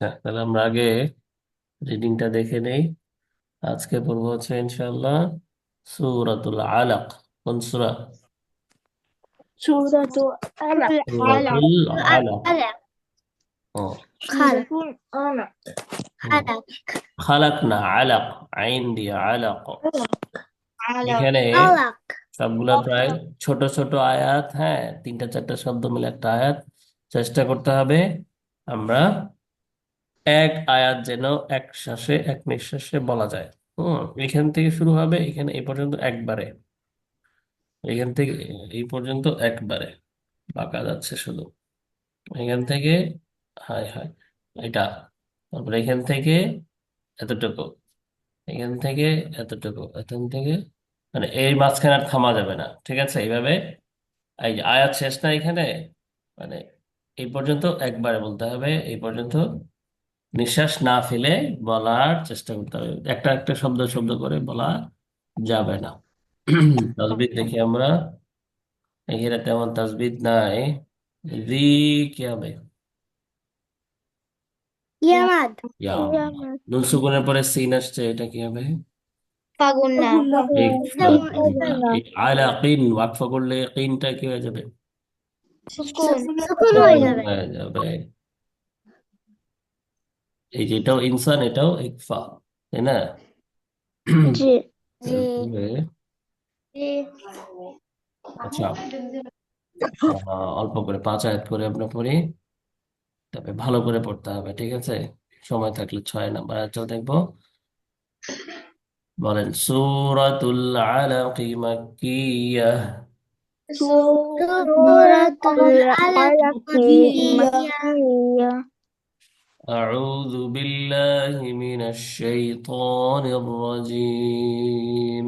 হ্যাঁ, তাহলে আমরা আগে রিডিংটা দেখে নেই। আজকে পড়বো হচ্ছে ইনশাআল্লাহ সূরাতুল আলাক। কোন সূরা? سورة العلق. সূরাতুল আলাক। علق. ও خلق. سورة العلق. হুম। خلق. খালাক না, আলাক, আইন দিয়ে আলাক। علق. এখানে علق. সবগুলা প্রায় ছোট ছোট আয়াত। হ্যাঁ, তিনটা চারটা শব্দ মিলে একটা আয়াত। চেষ্টা করতে হবে আমরা এক আয়াত যেন এক শ্বাসে এক নিঃশ্বাসে বলা যায়। এখান থেকে শুরু হবে, এখানে এই পর্যন্ত একবারে, এখান থেকে এই পর্যন্ত একবারে বাঁকা যাচ্ছে শুধু। এখান থেকে হাই হাই এটা, তারপরে এখান থেকে এতটুকু, এখান থেকে এতটুকু, এখান থেকে, মানে এই মাঝখানে আর থামা যাবে না। ঠিক আছে? এইভাবে এই যে আয়াত শেষ না এখানে, মানে এই পর্যন্ত একবারে বলতে হবে, এই পর্যন্ত নিঃশ্বাস না ফেলে বলার চেষ্টা করতে হবে। একটা একটা শব্দ শব্দ করে বলা যাবে না। তাসবিহ দেখি আমরা। এখানে তেমন তাসবিহ নাই। জি, কি হবে? يمد. ইয়া আল্লাহ। নুন সুকুনের পরে সিন আসছে, এটা কি হবে? فقلنا ইকফা। এই আলাকিন ওয়াকফা করলে কিনটা কি হয়ে যাবে? سكون. سكون সুকুন হয়ে যাবে। হয়ে যাবে। এই যে এটাও ইনসান, এটাও ইকফা, তাই না? জি। তারপরে আচ্ছা, অল্প করে 5 আয়াত করে আমরা পড়ি, তবে ভালো করে পড়তে হবে। ঠিক আছে? সময় থাকলে 6 নাম্বার আয়াতটাও দেখবো। বলেন সূরাতুল আলাক মাক্কিয়াহ। سورة سورة العلق العلق مكية. مكية. أعوذ بالله من الشيطان الرجيم.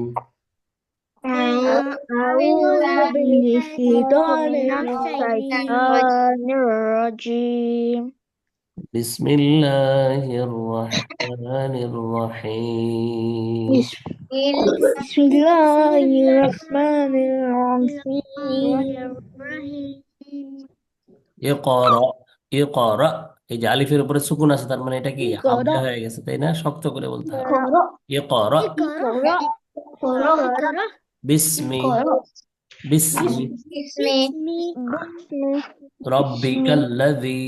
أعوذ أعوذ بالله بالشيطان من الشيطان. الشيطان الرجيم. بسم الله الرحمن الرحيم. بسم الله الرحمن الرحيم. الرحيم. ইকরা, ইকরা। এই যে আলিফের উপরে সুকুন আছে, তার মানে এটা কি হাফ اقرأ. দেওয়া হয়ে গেছে, তাই না? শক্ত করে বলতে হবে। اقرأ. ইকরা اقرأ. اقرأ. اقرأ. বিসমি, اقرأ. বিসমি باسمي. باسم রব্বিকাল্লাযী।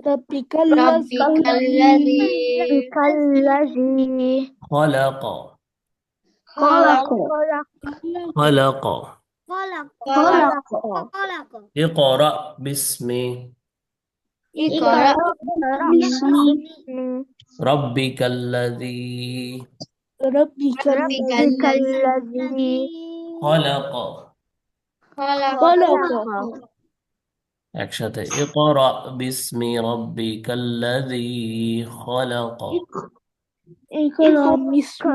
ربك الذي খলাক, خلق. খলাক। خلق. خلق. خلق. ইকরা বিসমি اقرأ باسم باسم রব্বিকাল্লাযী ربك الذي খলাক। خلق. একসাথে ইকরা বিসমি রব্বিকাল্লাযী খলাক। اقرأ باسم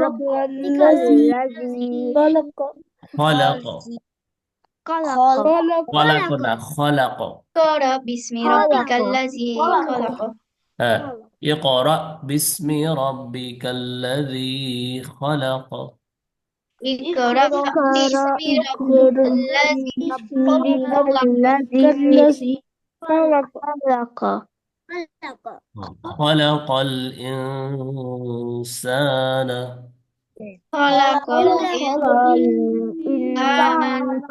ربك الذي خلق. খলাক, خلق. খলাক না খলাক। اقرأ باسم ربك الذي خلق হ্যাঁ, ইকরা বিসমি রব্বিকাল্লাযী খলাক। اقرأ باسم ربك الذي باسم خلق ربك الذي خلق. خلق. খলাকাল ইনসান। خلق خلق الإنسان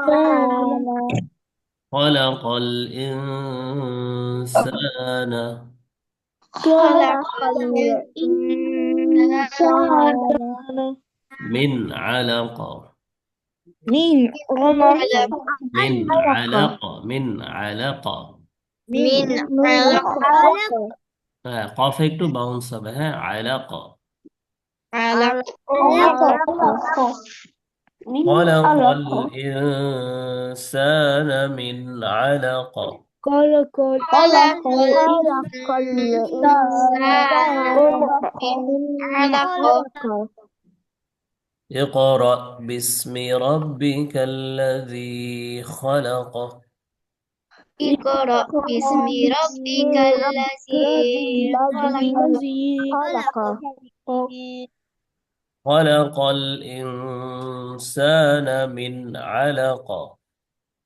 الإنسان. খলাকাল ইনসান خلق الإنسان الإنسان মিন আলাক। من علق. মিন আলাক, মিন আলাক। من علق হ্যাঁ, কফে একটু বাউন্স হবে। হ্যাঁ, আলাক। علق খলাকাল ইনসান মিন আলাক। خلق خلق الإنسان من علق اقرأ باسم ربك الذي خلق. اقرأ باسم ربك الذي خلق خلق. خلق الإنسان من علق.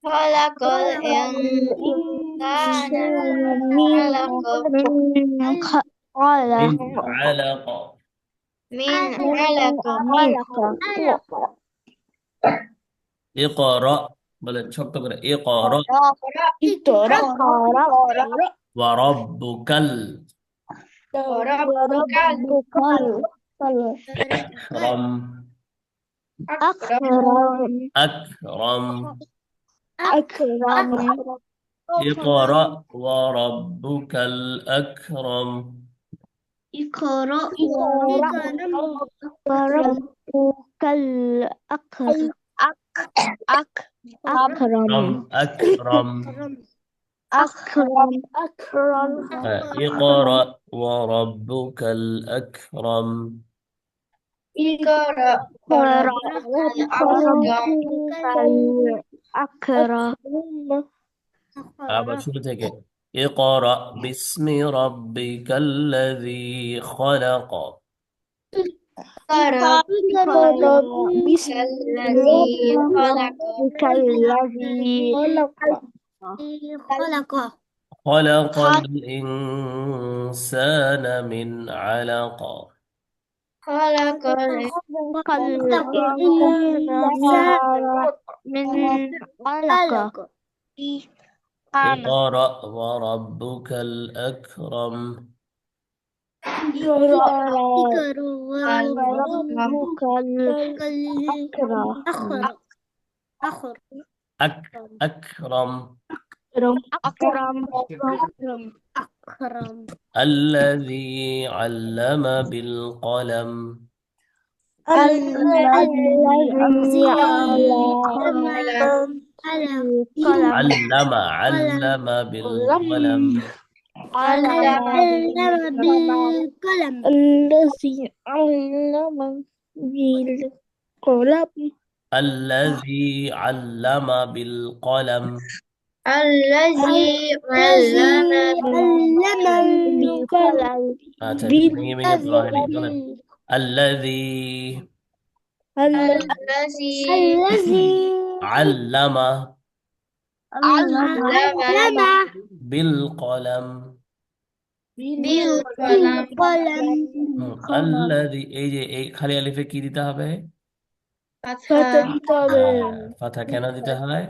خلق الإنسان علق من علق اقرأ বলেন ছোট্ট করে اقرأ اقرأ وربك وربك الأكرم أكرم أكرم أكرم اقرأ وربك الأكرم اقرأ وربك الأكرم أكرم أكرم أكرم أكرم اقرأ وربك الأكرم اقرأ وربك الأكرم আবার শুরু থেকে اقرأ باسم ربك الذي خلق اقرأ بسم الذي خلق ربك الذي خلق خلق الإنسان من علق خلق خلق الإنسان من علق اقرأ وربك الأكرم ربك الأكرم أخر أكرم أكرم أكرم الذي علم بالقلم الذي علم بالقلم بالقلم الذي علم بالقلم الذي علم بالقلم الذي علم بالقلم আচ্ছা একটু ভেঙে ভেঙে পড়া হয়নি বলেন الذي الذي علم علم بالقلم بالقلم الذي এই যে এই খালি আলিফে কি দিতে হবে ফাথা কেন দিতে হয়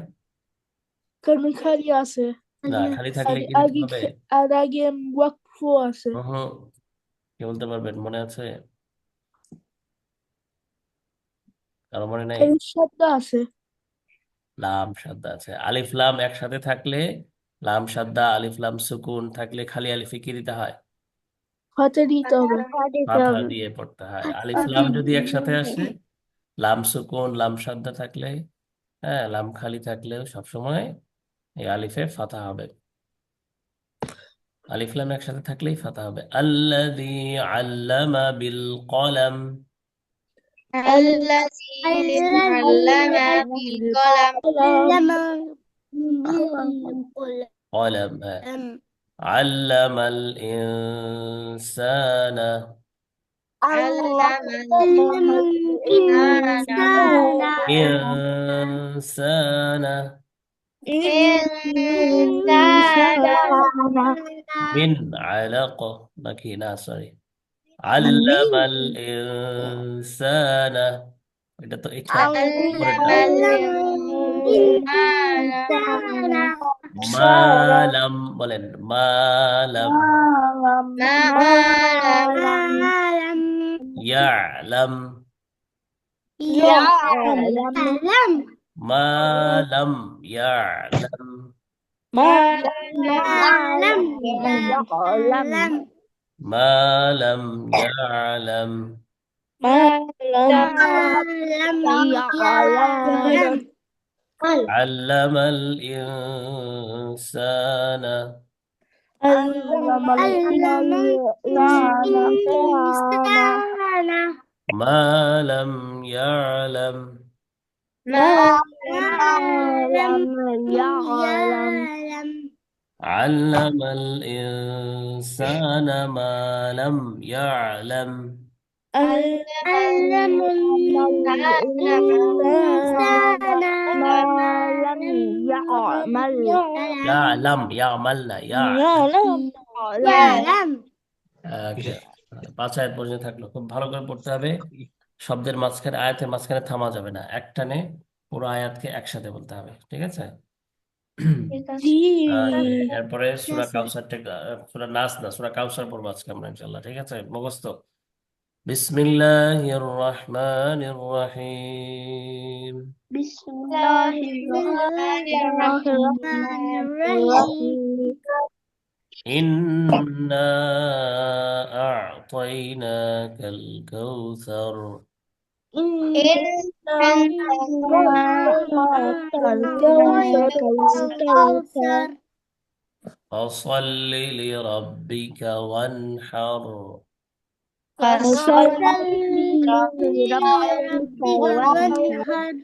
কারণ খালি আছে না খালি থাকলে কি দিতে হবে আর আগে ওয়াকফ আছে হুম কি বলতে পারবেন মনে আছে কারো মনে নাই কারণ শব্দ আছে লাম সাদ্দা আছে আলিফ লাম একসাথে থাকলে লাম সাদ্দা আলিফ লাম সুকুন থাকলে খালি আলিফে কি দিতে হয় হাতে দিতে হবে মাথা দিয়ে পড়তে হয় আলিফ লাম যদি একসাথে আসে লাম সুকুন লাম সাদ্দা থাকলে হ্যাঁ লাম খালি থাকলেও সবসময় এই আলিফে ফাথা হবে আলিফ লাম একসাথে থাকলেই ফাথা হবে আল্লাযী আল্লামা বিল কলম الذي علم بالقلم কলম হ্যাঁ علم الإنسان علم إنسان الإنسان من علق নাকি না সরি علم الإنسان এটা তো এটা علم الإنسان মালাম বলেন মালাম ما لم ইয়ালাম يعلم মালাম ইয়ালাম يعلم মালাম ইয়ালাম يعلم علم الإنسان علم الإنسان ما لم يعلم ما يعلم علم الإنسان ما لم يعلم علم الإنسان ما ما لم لم يعمل ইয়ালাম ইয়ামাল না يعلم يعلم ওকে, 5 আয়াত পর্যন্ত থাকলো, খুব ভালো করে পড়তে হবে। শব্দের মাঝখানে, আয়াতের মাঝখানে থামা যাবে না, একটানে পুরো আয়াতকে একসাথে বলতে হবে, ঠিক আছে? জি। আর এরপরে সূরা Yes, sir. কাউসার থেকে, সূরা নাস না, সূরা কাউসার পড়বো আজকে আমরা ইনশাআল্লাহ, ঠিক আছে? মুখস্থ। বিসমিল্লাহির রহমানির রহিম। بسم الله الرحمن الرحيم إنا أعطيناك الكوثر إنا أعطيناك الكوثر فصل لربك وانحر। فصل لربك وانحر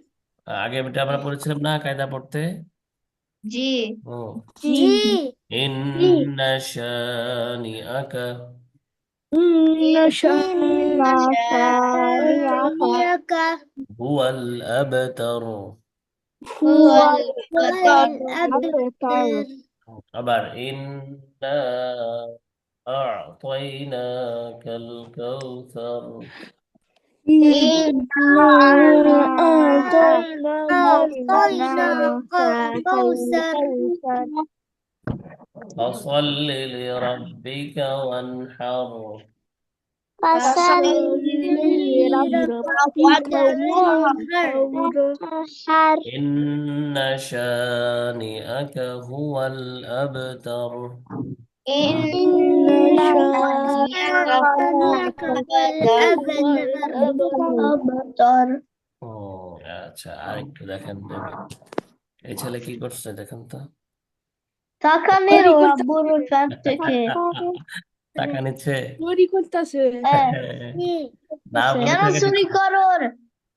আগে এটা আমরা পড়েছিলাম না কায়দা পড়তে? জি ও, جي إن شانئك إن شانئك هو الأبتر। هو الأبتر আবার إنا أعطيناك الكوثر أعطيناك الكوثر فصل لربك وانحر فصل لربك وانحر إن شانئك هو الأبتر إن شانئك الأبتر ও আচ্ছা, আরেকটু দেখেন দেখি এই ছেলে কি করছে, দেখেন তো। টাকা নিল আব্বুর কাছ থেকে টাকা নিচ্ছে? চুরি করতেছে। না বলে কেন থাকে। চুরি করোর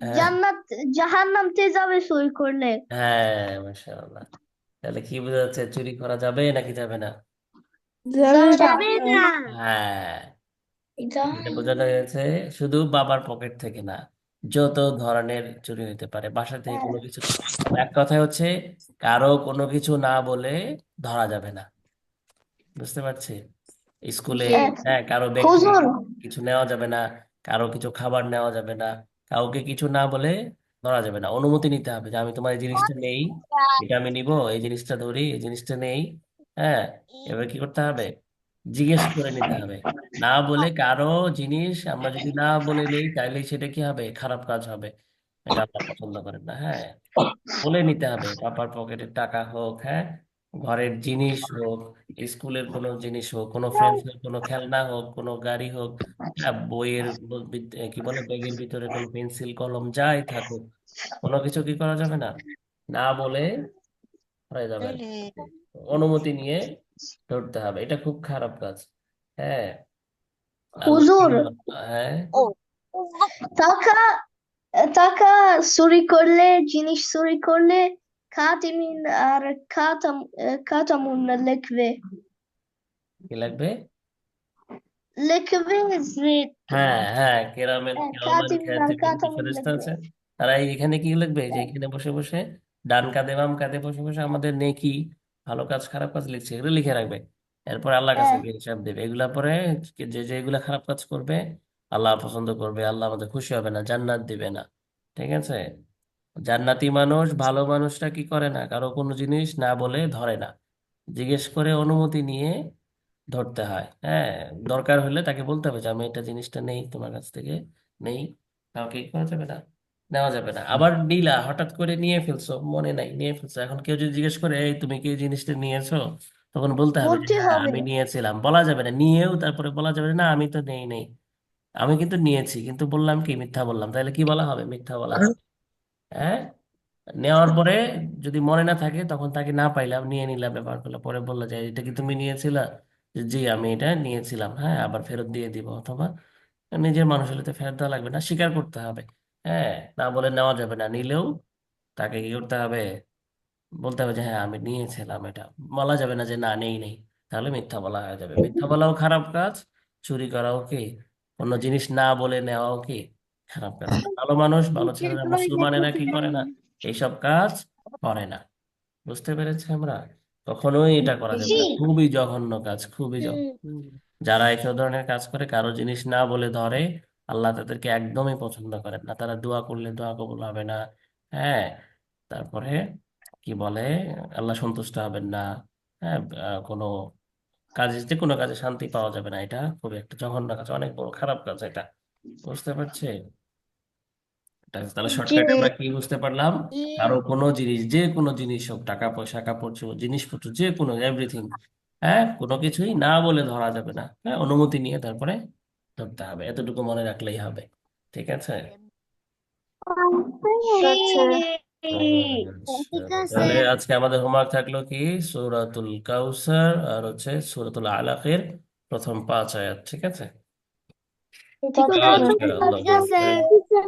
হ্যাঁ জান্নাত জাহান্নামতে যাবে চুরি করলে হ্যাঁ, মাশাআল্লাহ। তাহলে কি বোঝা যাচ্ছে, চুরি করা যাবে নাকি যাবে না? যাবে না হ্যাঁ, এটা বোঝানো গেছে শুধু বাবার পকেট থেকে না, যত ধরনের চুরি হতে পারে, বাসা থেকে কোনো কিছু। এক কথায় হচ্ছে কারো কোনো কিছু না বলে ধরা যাবে না, বুঝতে পারছি? স্কুলে, হ্যাঁ, কারো ব্যাগ থেকে হুজুর কিছু নেওয়া যাবে না, কারো কিছু খাবার নেওয়া যাবে না, কাউকে কিছু না বলে ধরা যাবে না, অনুমতি নিতে হবে যে আমি তোমার এই জিনিসটা নেই, এটা আমি নিব, এই জিনিসটা ধরি, এই জিনিসটা নেই। হ্যাঁ, এবার কি করতে হবে, জিজ্ঞেস করে নিতে হবে। না বলে কারো জিনিস আমরা যদি না বলে নেই তাহলে সেটা কি হবে, খারাপ কাজ হবে, এটা আমরা পছন্দ করেন না। হ্যাঁ, বলে নিতে হবে, পাপার পকেটের টাকা হোক, হ্যাঁ, ঘরের জিনিস হোক, স্কুলের কোনো জিনিস হোক, কোনো ফ্রেন্ডসের কোনো খেলনা হোক, কোনো গাড়ি হোক, হ্যাঁ, বইয়ের কি বলে ব্যাগের ভিতরে কোনো পেন্সিল কলম যাই থাকুক, কোনো কিছু কি করা যাবে না, না বলে করা যাবে না, অনুমতি নিয়ে ধরতে হবে, এটা খুব খারাপ কাজ। হ্যাঁ, আল্লাহ হুজুর হ্যাঁ টাকা টাকা চুরি করলে জিনিস চুরি করলে খাতিমিন আর খাতামুন লিখবে কি লাগবে? লিখবে যে হ্যাঁ হ্যাঁ, কেরামের কিরামান খাতিমিন আর কাতিবিন যে খাতামুন ফেরেশতা লিখবে আছে, তারা এখানে কি লিখবে, যে এখানে বসে বসে ডান কাঁধে বাম কাঁধে বসে বসে আমাদের নেকি, ভালো কাজ খারাপ কাজ লিখছে, এগুলো লিখে রাখবে। এরপর আল্লাহর কাছে গিয়ে হিসাব দেবে, এগুলা পরে যে যে এগুলা খারাপ কাজ করবে আল্লাহ পছন্দ করবে, আল্লাহ আমাদের খুশি হবে না, জান্নাত দিবে না, ঠিক আছে? জান্নাতি মানুষ, ভালো মানুষরা কি করে না, কারো কোনো জিনিস না বলে ধরে না, জিজ্ঞেস করে অনুমতি নিয়ে ধরতে হয়। হ্যাঁ, দরকার হলে তাকে বলতে হবে যে আমি এটা জিনিসটা নেই তোমার কাছ থেকে, নেই, কাউকে কি করা যাবে না, নেওয়া যাবে না। আবার নিলা, হঠাৎ করে নিয়ে ফেলছো, মনে নাই নিয়ে ফেলছো, এখন কেউ যদি জিজ্ঞেস করে এই তুমি কি এই জিনিসটা নিয়েছো, তখন বলতে হবে যে বলতে হ্যাঁ হবে আমি নিয়েছিলাম, বলা যাবে না নিয়েও তারপরে বলা যাবে না আমি তো নেই নেই, আমি কিন্তু নিয়েছি, কিন্তু বললাম কি, মিথ্যা বললাম, তাহলে কি বলা হবে, মিথ্যা বলা হবে। হ্যাঁ, নেওয়ার পরে যদি মনে না থাকে তখন তাকে না পাইলাম, নিয়ে নিলাম, ব্যবহার করলাম, পরে বললো যে এটা কি তুমি নিয়েছিলা, যে জি আমি এটা নিয়েছিলাম, হ্যাঁ আবার ফেরত দিয়ে দিব, অথবা নিজের মানুষ হলে তো ফেরত দেওয়া লাগবে না, স্বীকার করতে হবে। হ্যাঁ, না বলে নেওয়া যাবে না, নিলেও তাকে কি করতে হবে, বলতে হবে যে হ্যাঁ আমি নিয়েছিলাম এটা, বলা যাবে না যে না নেই নেই, তাহলে মিথ্যা বলা হয়ে যাবে, মিথ্যা বলাও খারাপ কাজ, চুরি করাও কি কোনো জিনিস না বলে নেওয়াও কি খারাপ কাজ। ভালো মানুষ, ভালো ছেলেরা, মুসলমানেরা কি করে না, এইসব কাজ করে না। বুঝতে পেরেছি আমরা? কখনোই এটা করা যাবে না, খুবই জঘন্য কাজ, খুবই জঘন্য। যারা এইসব ধরনের কাজ করে, কারো জিনিস না বলে ধরে, আল্লাহ তাদেরকে একদমই পছন্দ করেন না। তারা দোয়া করলে দোয়া কবুল হবে না। হ্যাঁ, তারপরে কি বলে, আল্লাহ সন্তুষ্ট হবেন না। হ্যাঁ, কোনো কাজে, যে কোনো কাজে শান্তি পাওয়া যাবে না। এটা খুবই একটা জঘন্য কাজ, অনেক বড় খারাপ কাজ এটা। বুঝতে পারছি? তাহলে জি শর্টকাটে আমরা কি বুঝতে পারলাম? কারো কোনো জিনিস, যে কোনো জিনিস হোক, টাকা পয়সা, কাপড় চোপড়, জিনিসপত্র, যে কোনো এভরিথিং, হ্যাঁ, কোনো কিছুই না বলে ধরা যাবে না। হ্যাঁ, অনুমতি নিয়ে তারপরে ধরতে হবে, এতটুকু মনে রাখলেই হবে। ঠিক আছে? আছে। তাহলে আজকে আমাদের হোমওয়ার্ক থাকলো কি, সূরাতুল কাউসার আর হচ্ছে সূরাতুল আলাকের প্রথম 5 আয়াত। ঠিক আছে? ঠিক আছে। আচ্ছা, আল্লাহ হাফেজ।